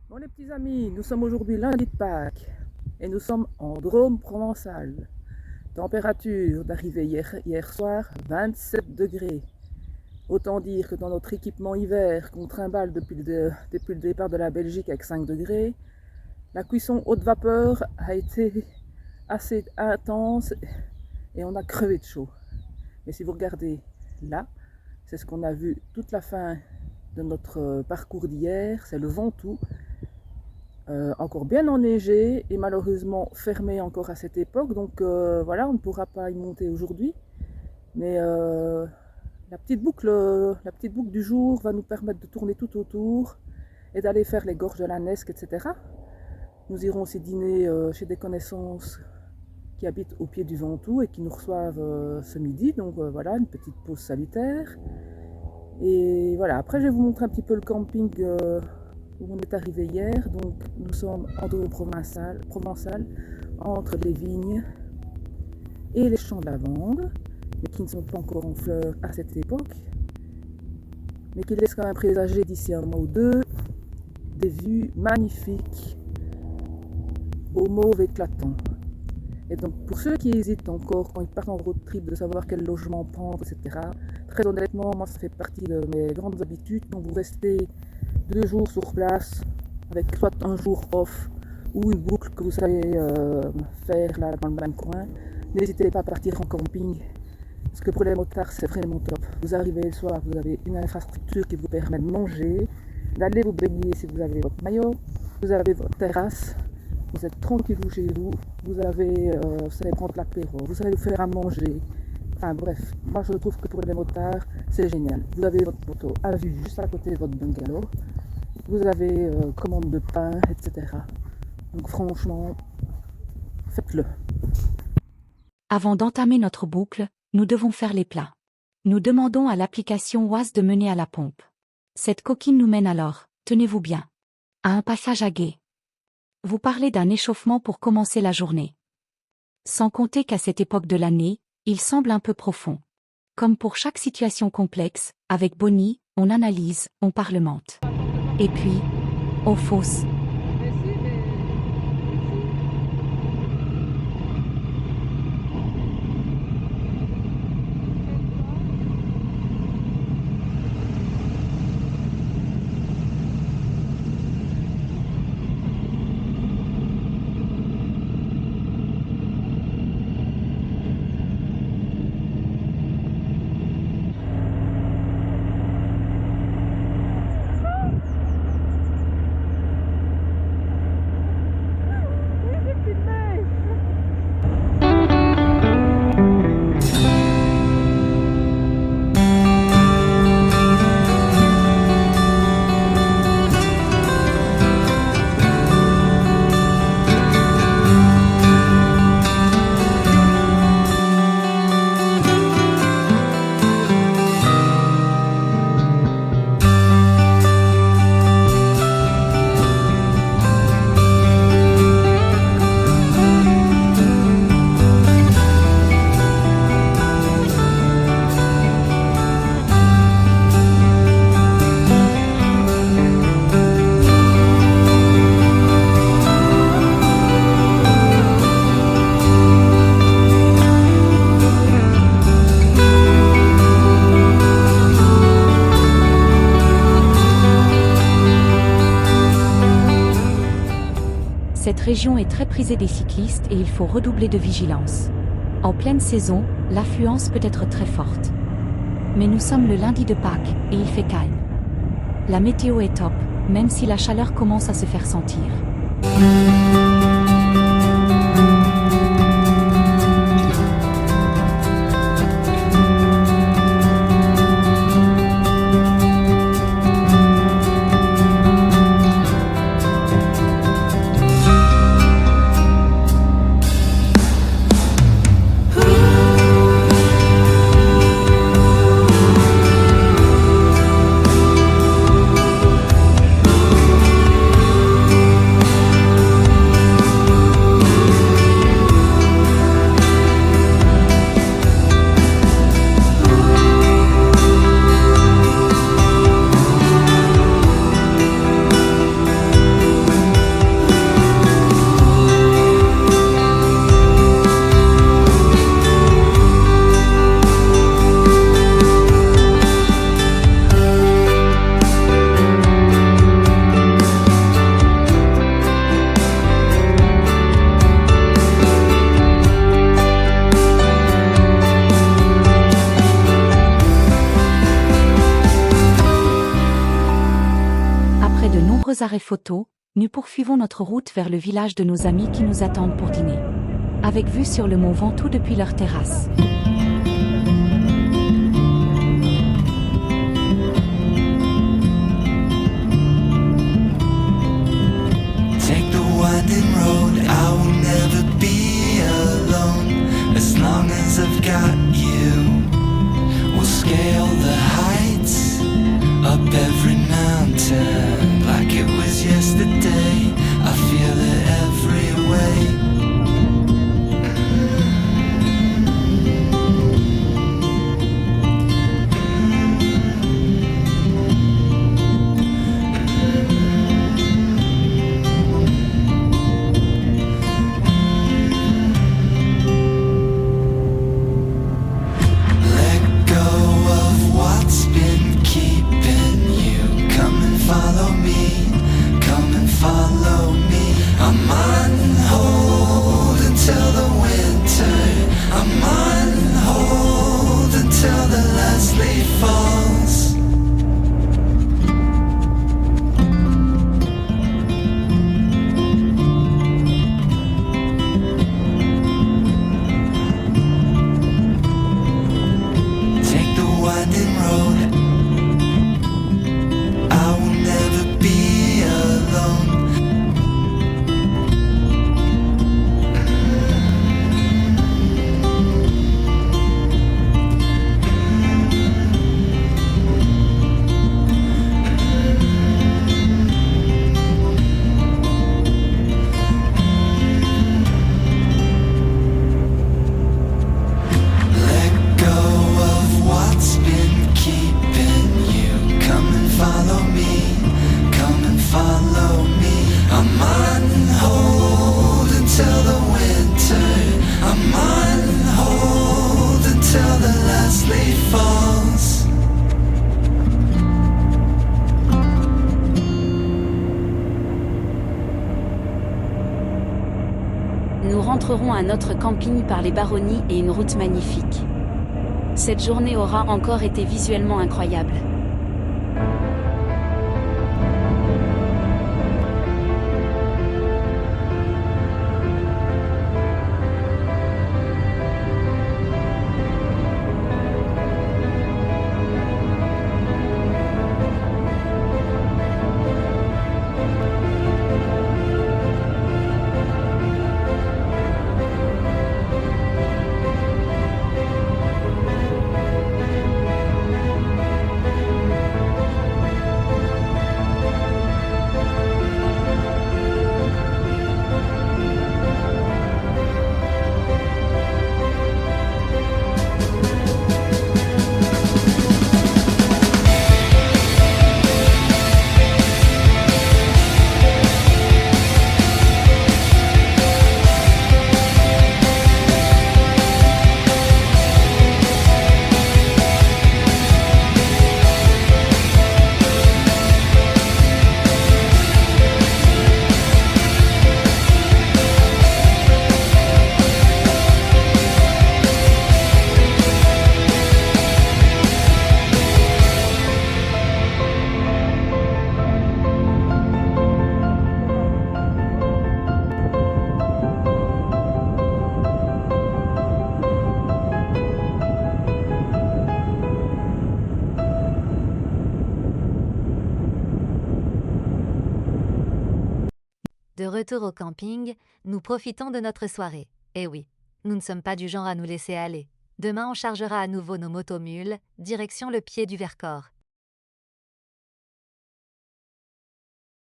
Bon les petits amis, nous sommes aujourd'hui lundi de Pâques et nous sommes en Drôme provençal. Température d'arrivée hier soir, 27 degrés. Autant dire que dans notre équipement hiver qu'on trimballe depuis le départ de la Belgique avec 5 degrés, la cuisson haute vapeur a été assez intense et on a crevé de chaud. Mais si vous regardez là, c'est ce qu'on a vu toute la fin de notre parcours d'hier, c'est le Ventoux. Encore bien enneigé et malheureusement fermé encore à cette époque, donc voilà, on ne pourra pas y monter aujourd'hui. Mais la petite boucle du jour va nous permettre de tourner tout autour et d'aller faire les gorges de la Nesque, etc. Nous irons aussi dîner chez des connaissances qui habitent au pied du Ventoux et qui nous reçoivent ce midi, donc voilà, une petite pause salutaire. Et voilà, après je vais vous montrer un petit peu le camping où on est arrivé hier. Donc nous sommes en Drôme provençal, entre les vignes et les champs de lavande, mais qui ne sont pas encore en fleurs à cette époque, mais qui laissent quand même présager d'ici un mois ou deux des vues magnifiques au mauve éclatant. Et donc pour ceux qui hésitent encore quand ils partent en road trip de savoir quel logement prendre, etc., très honnêtement, moi ça fait partie de mes grandes habitudes. Quand vous restez 2 jours sur place, avec soit un jour off ou une boucle que vous savez faire là dans le même coin, n'hésitez pas à partir en camping, parce que pour les motards c'est vraiment top. Vous arrivez le soir, vous avez une infrastructure qui vous permet de manger, d'aller vous baigner si vous avez votre maillot, vous avez votre terrasse, vous êtes tranquille chez vous, vous savez prendre l'apéro, vous savez vous faire à manger. Enfin bref, moi je trouve que pour les motards c'est génial. Vous avez votre poteau à vue juste à côté de votre bungalow, vous avez commande de pain, etc. Donc franchement, faites-le. Avant d'entamer notre boucle, nous devons faire les plats. Nous demandons à l'application Waze de mener à la pompe. Cette coquine nous mène alors, tenez-vous bien, à un passage à gué. Vous parlez d'un échauffement pour commencer la journée. Sans compter qu'à cette époque de l'année, il semble un peu profond. Comme pour chaque situation complexe, avec Bonnie, on analyse, on parlemente. Et puis, on fausse. Cette région est très prisée des cyclistes et il faut redoubler de vigilance. En pleine saison, l'affluence peut être très forte. Mais nous sommes le lundi de Pâques et il fait calme. La météo est top, même si la chaleur commence à se faire sentir. quelques arrêts photos, nous poursuivons notre route vers le village de nos amis qui nous attendent pour dîner. Avec vue sur le mont Ventoux depuis leur terrasse. Take the winding road, I will never be alone. As long as I've got you, we'll scale the heights, up every mountain. Like it was yesterday, I feel it every way. Nous rentrerons à notre camping par les baronnies et une route magnifique. Cette journée aura encore été visuellement incroyable. De retour au camping, nous profitons de notre soirée. Eh oui, nous ne sommes pas du genre à nous laisser aller. Demain, on chargera à nouveau nos motomules, direction le pied du Vercors.